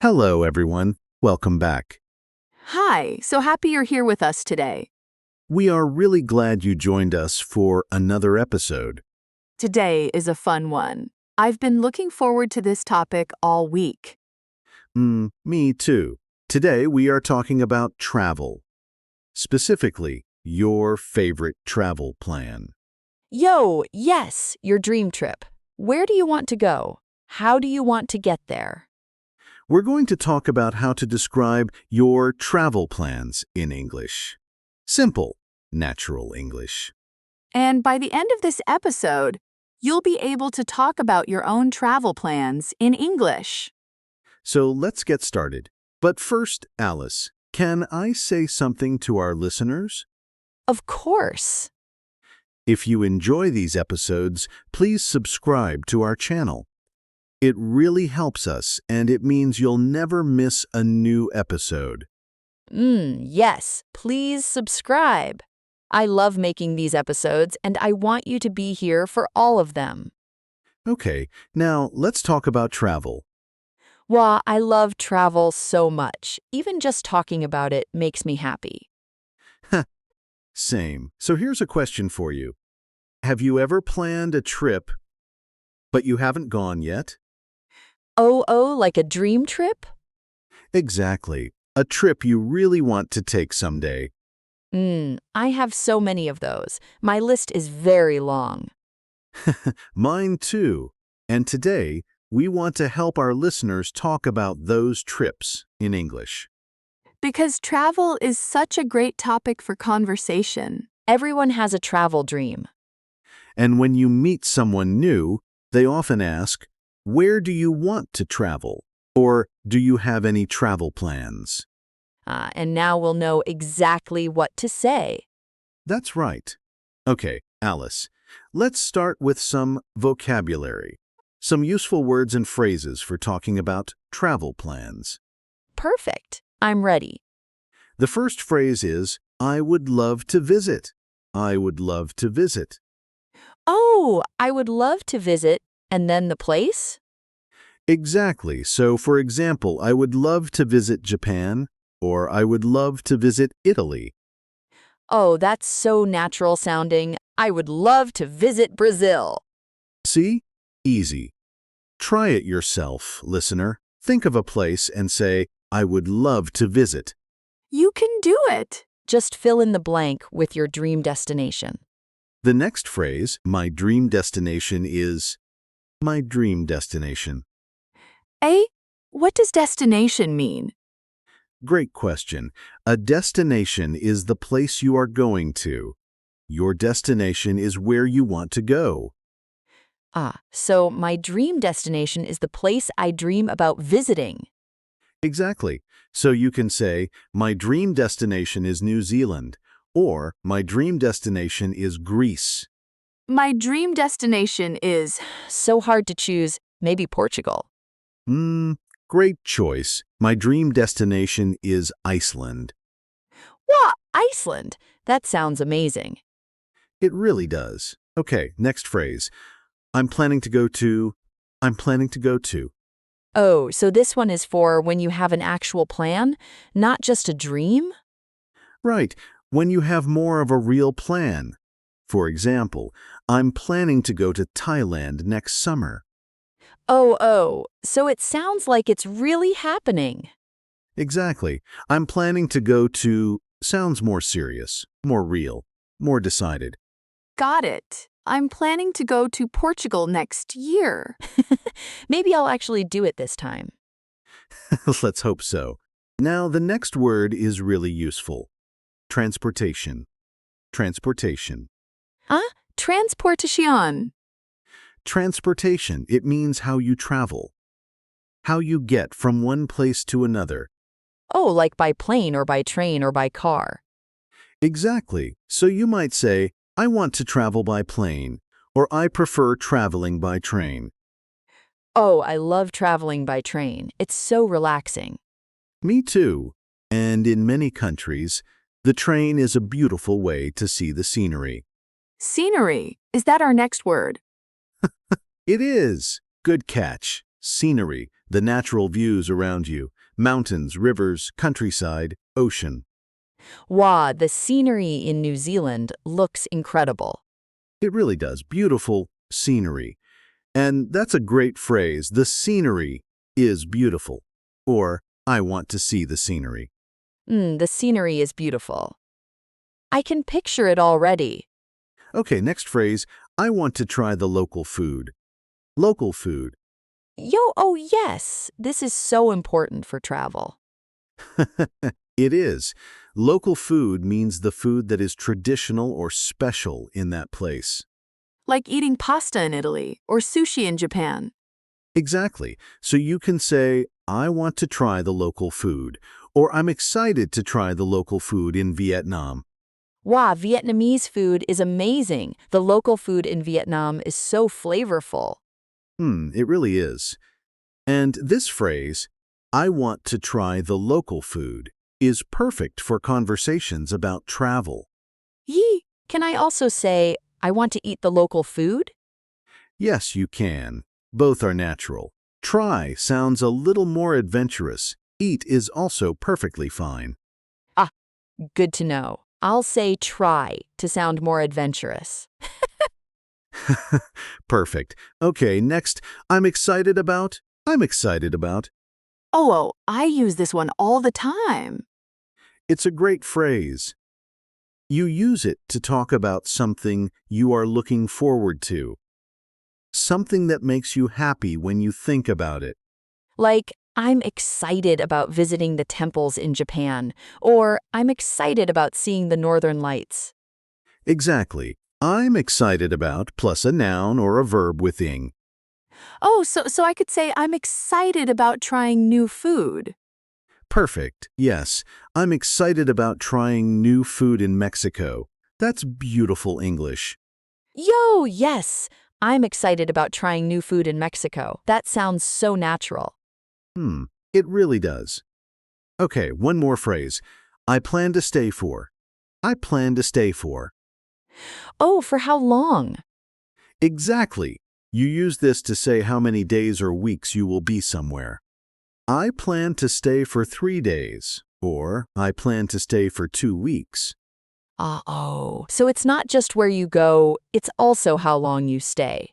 Hello, everyone. Welcome back. Hi, so happy you're here with us today. We are really glad you joined us for another episode. Today is a fun one. I've been looking forward to this topic all week. Me too. Today we are talking about travel. Specifically, your favorite travel plan. Yes, your dream trip. Where do you want to go? How do you want to get there? We're going to talk about how to describe your travel plans in English. Simple, natural English. And by the end of this episode, you'll be able to talk about your own travel plans in English. So let's get started. But first, Alice, can I say something to our listeners? Of course. If you enjoy these episodes, please subscribe to our channel. It really helps us, and it means you'll never miss a new episode. Yes, please subscribe. I love making these episodes, and I want you to be here for all of them. Okay, now let's talk about travel. Wow, I love travel so much. Even just talking about it makes me happy. Same. So here's a question for you. Have you ever planned a trip, but you haven't gone yet? Oh, like a dream trip? Exactly. A trip you really want to take someday. I have so many of those. My list is very long. Mine too. And today, we want to help our listeners talk about those trips in English. Because travel is such a great topic for conversation. Everyone has a travel dream. And when you meet someone new, they often ask, "Where do you want to travel?" Or, "Do you have any travel plans?" And now we'll know exactly what to say. That's right. Okay, Alice, let's start with some vocabulary. Some useful words and phrases for talking about travel plans. Perfect. I'm ready. The first phrase is, "I would love to visit." I would love to visit. Oh, I would love to visit. And then the place? Exactly. So, for example, I would love to visit Japan, or I would love to visit Italy. Oh, that's so natural sounding. I would love to visit Brazil. See? Easy. Try it yourself, listener. Think of a place and say, "I would love to visit." You can do it. Just fill in the blank with your dream destination. The next phrase, "My dream destination," is my dream destination. What does destination mean? Great question. A destination is the place you are going to. Your destination is where you want to go. So my dream destination is the place I dream about visiting. Exactly. So you can say, "My dream destination is New Zealand," or "My dream destination is Greece." My dream destination is... So hard to choose. Maybe Portugal. Great choice. My dream destination is Iceland. What? Iceland? That sounds amazing. It really does. Okay, next phrase. I'm planning to go to. I'm planning to go to. Oh, so this one is for when you have an actual plan, not just a dream? Right, when you have more of a real plan. For example, I'm planning to go to Thailand next summer. So it sounds like it's really happening. Exactly. I'm planning to go to sounds more serious, more real, more decided. Got it. I'm planning to go to Portugal next year. Maybe I'll actually do it this time. Let's hope so. Now, the next word is really useful. Transportation. Transportation. Transportation. Transportation, it means how you travel. How you get from one place to another. Oh, like by plane or by train or by car. Exactly. So you might say, "I want to travel by plane," or "I prefer traveling by train." Oh, I love traveling by train. It's so relaxing. Me too. And in many countries, the train is a beautiful way to see the scenery. Scenery. Is that our next word? It is. Good catch. Scenery. The natural views around you, mountains, rivers, countryside, ocean. Wow, the scenery in New Zealand looks incredible. It really does. Beautiful scenery. And that's a great phrase. The scenery is beautiful. Or, I want to see the scenery. The scenery is beautiful. I can picture it already. Okay, next phrase. I want to try the local food. Local food. Oh yes, this is so important for travel. It is. Local food means the food that is traditional or special in that place. Like eating pasta in Italy or sushi in Japan. Exactly. So you can say, I want to try the local food, or I'm excited to try the local food in Vietnam. Wow, Vietnamese food is amazing. The local food in Vietnam is so flavorful. It really is. And this phrase, I want to try the local food, is perfect for conversations about travel. Yee! Can I also say, I want to eat the local food? Yes, you can. Both are natural. Try sounds a little more adventurous. Eat is also perfectly fine. Ah, good to know. I'll say try to sound more adventurous. Perfect. Okay, next, I'm excited about. Oh, I use this one all the time. It's a great phrase. You use it to talk about something you are looking forward to. Something that makes you happy when you think about it. Like, I'm excited about visiting the temples in Japan, or I'm excited about seeing the northern lights. Exactly. I'm excited about plus a noun or a verb with ing. Oh, so I could say I'm excited about trying new food. Perfect. Yes, I'm excited about trying new food in Mexico. That's beautiful English. Yes! I'm excited about trying new food in Mexico. That sounds so natural. It really does. Okay, one more phrase. I plan to stay for. I plan to stay for. Oh, for how long? Exactly. You use this to say how many days or weeks you will be somewhere. I plan to stay for 3 days, or I plan to stay for 2 weeks. Oh. So it's not just where you go, it's also how long you stay.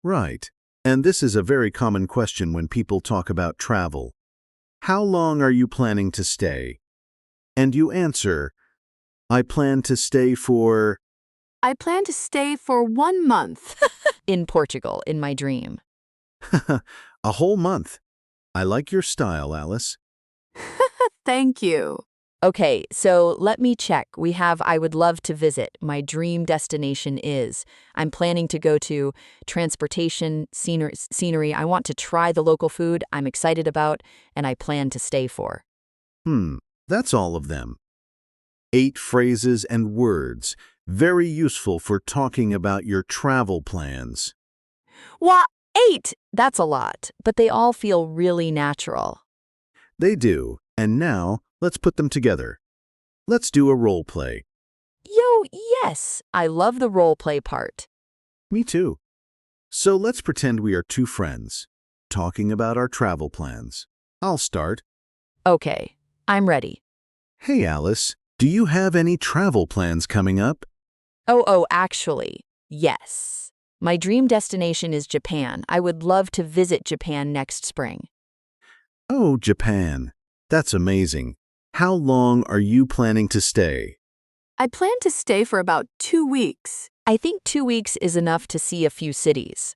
Right. And this is a very common question when people talk about travel. How long are you planning to stay? And you answer, I plan to stay for... I plan to stay for 1 month. In Portugal, in my dream. a whole month. I like your style, Alice. Thank you. Okay, so let me check. We have I would love to visit. My dream destination is. I'm planning to go to transportation, scenery. I want to try the local food I'm excited about, and I plan to stay for. That's all of them. 8 phrases and words, very useful for talking about your travel plans. Wha 8! That's a lot, but they all feel really natural. They do, and now let's put them together. Let's do a role play. Yes, I love the role play part. Me too. So let's pretend we are 2 friends, talking about our travel plans. I'll start. Okay, I'm ready. Hey, Alice, do you have any travel plans coming up? Actually, yes. My dream destination is Japan. I would love to visit Japan next spring. Oh, Japan. That's amazing. How long are you planning to stay? I plan to stay for about 2 weeks. I think 2 weeks is enough to see a few cities.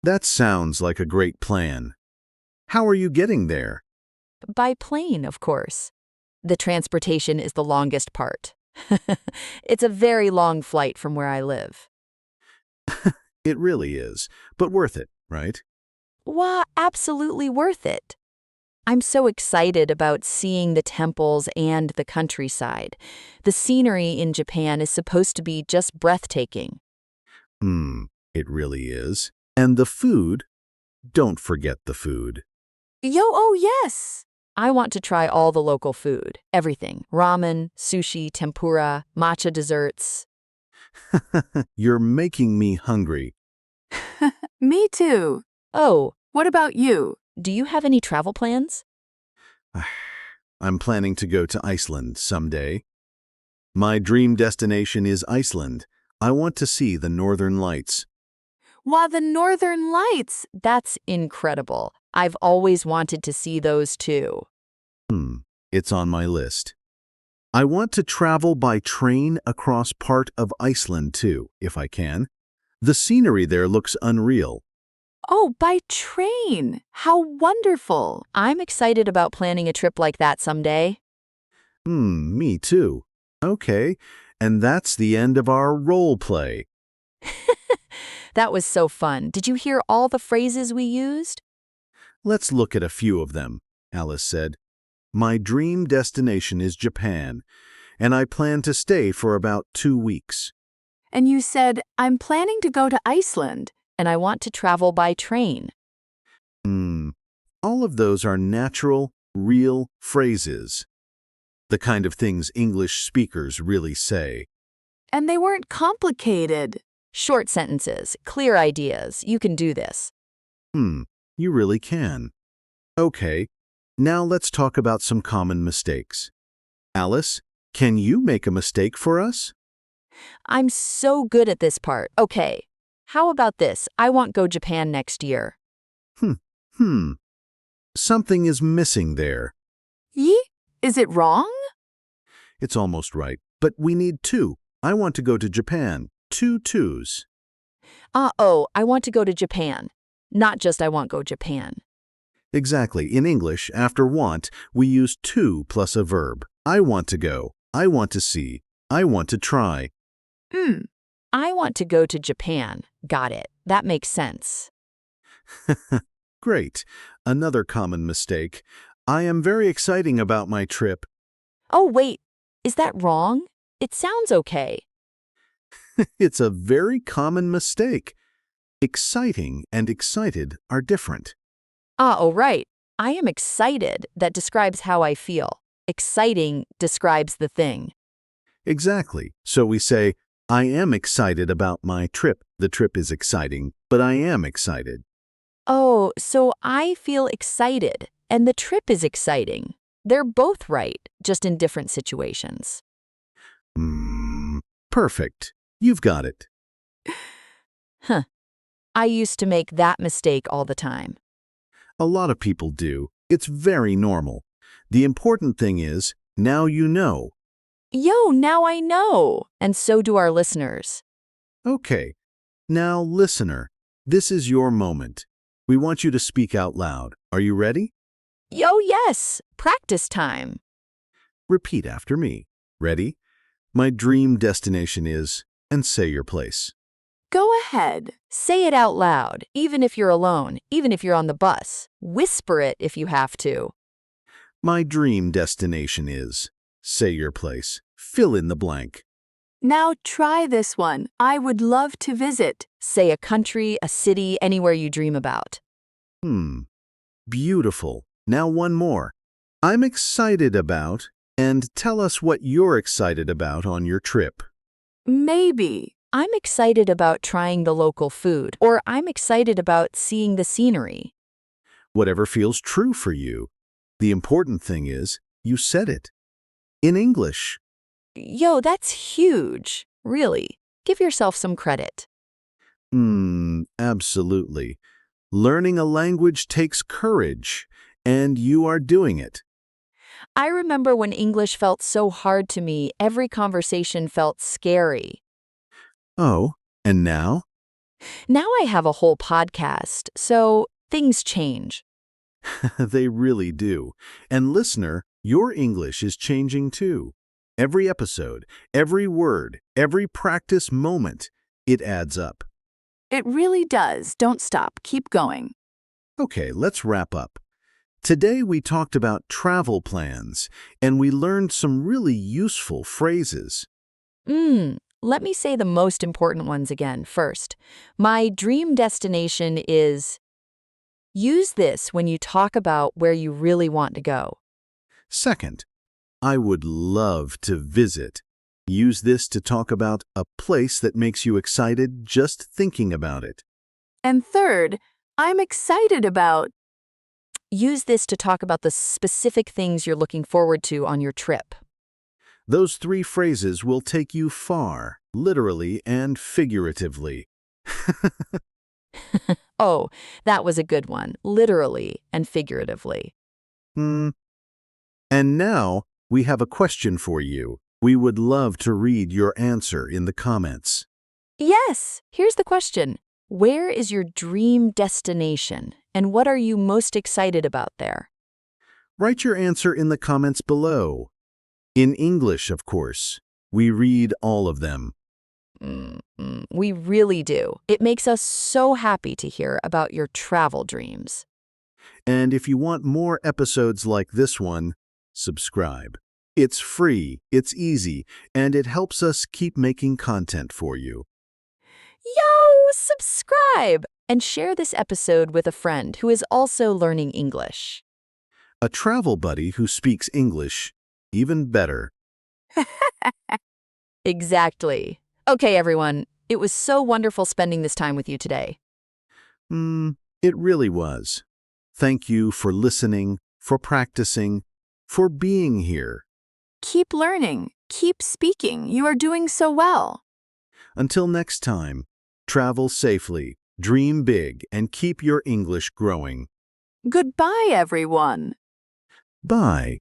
That sounds like a great plan. How are you getting there? By plane, of course. The transportation is the longest part. It's a very long flight from where I live. It really is, but worth it, right? Wow, absolutely worth it. I'm so excited about seeing the temples and the countryside. The scenery in Japan is supposed to be just breathtaking. It really is. And the food? Don't forget the food. Yes. I want to try all the local food. Everything. Ramen, sushi, tempura, matcha desserts. You're making me hungry. Me too. Oh, What about you? Do you have any travel plans? I'm planning to go to Iceland someday. My dream destination is Iceland. I want to see the northern lights. Wow, the Northern Lights! That's incredible. I've always wanted to see those too. It's on my list. I want to travel by train across part of Iceland too, if I can. The scenery there looks unreal. Oh, by train! How wonderful! I'm excited about planning a trip like that someday. Me too. Okay, and that's the end of our role play. That was so fun. Did you hear all the phrases we used? Let's look at a few of them, Alice said. My dream destination is Japan, and I plan to stay for about 2 weeks. And you said, I'm planning to go to Iceland. And I want to travel by train. All of those are natural, real phrases. The kind of things English speakers really say. And they weren't complicated. Short sentences, clear ideas. You can do this. You really can. Okay, now let's talk about some common mistakes. Alice, can you make a mistake for us? I'm so good at this part. Okay. How about this? I want go Japan next year. Something is missing there. Ye? Is it wrong? It's almost right, but we need 2. I want to go to Japan. 2 twos. I want to go to Japan. Not just I want go Japan. Exactly. In English, after want, we use to plus a verb. I want to go. I want to see. I want to try. I want to go to Japan. Got it. That makes sense. Great. Another common mistake. I am very excited about my trip. Oh, wait. Is that wrong? It sounds okay. It's a very common mistake. Exciting and excited are different. Right. I am excited. That describes how I feel. Exciting describes the thing. Exactly. So we say, I am excited about my trip. The trip is exciting, but I am excited. Oh, so I feel excited, and the trip is exciting. They're both right, just in different situations. Perfect. You've got it. I used to make that mistake all the time. A lot of people do. It's very normal. The important thing is, now you know. Yo, now I know. And so do our listeners. Okay. Now, listener, this is your moment. We want you to speak out loud. Are you ready? Yo, yes. Practice time. Repeat after me. Ready? My dream destination is, and say your place. Go ahead. Say it out loud, even if you're alone, even if you're on the bus. Whisper it if you have to. My dream destination is, say your place. Fill in the blank. Now try this one. I would love to visit. Say a country, a city, anywhere you dream about. Beautiful. Now one more. I'm excited about, and tell us what you're excited about on your trip. Maybe. I'm excited about trying the local food, or I'm excited about seeing the scenery. Whatever feels true for you. The important thing is, you said it. In English. Yo, that's huge. Really. Give yourself some credit. Absolutely. Learning a language takes courage, and you are doing it. I remember when English felt so hard to me, every conversation felt scary. Oh, and now? Now I have a whole podcast, so things change. They really do. And listener, your English is changing too. Every episode, every word, every practice moment, it adds up. It really does. Don't stop. Keep going. Okay, let's wrap up. Today we talked about travel plans, and we learned some really useful phrases. Let me say the most important ones again first. My dream destination is... Use this when you talk about where you really want to go. Second, I would love to visit. Use this to talk about a place that makes you excited just thinking about it. And third, I'm excited about. Use this to talk about the specific things you're looking forward to on your trip. Those 3 phrases will take you far, literally and figuratively. Oh, that was a good one, literally and figuratively. Hmm. And now, we have a question for you. We would love to read your answer in the comments. Yes, here's the question. Where is your dream destination, and what are you most excited about there? Write your answer in the comments below. In English, of course. We read all of them. We really do. It makes us so happy to hear about your travel dreams. And if you want more episodes like this one, subscribe. It's free, it's easy, and it helps us keep making content for you. Yo, subscribe! And share this episode with a friend who is also learning English. A travel buddy who speaks English, even better. Exactly. Okay, everyone. It was so wonderful spending this time with you today. It really was. Thank you for listening, for practicing, for being here. Keep learning. Keep speaking. You are doing so well. Until next time, travel safely, dream big, and keep your English growing. Goodbye, everyone. Bye.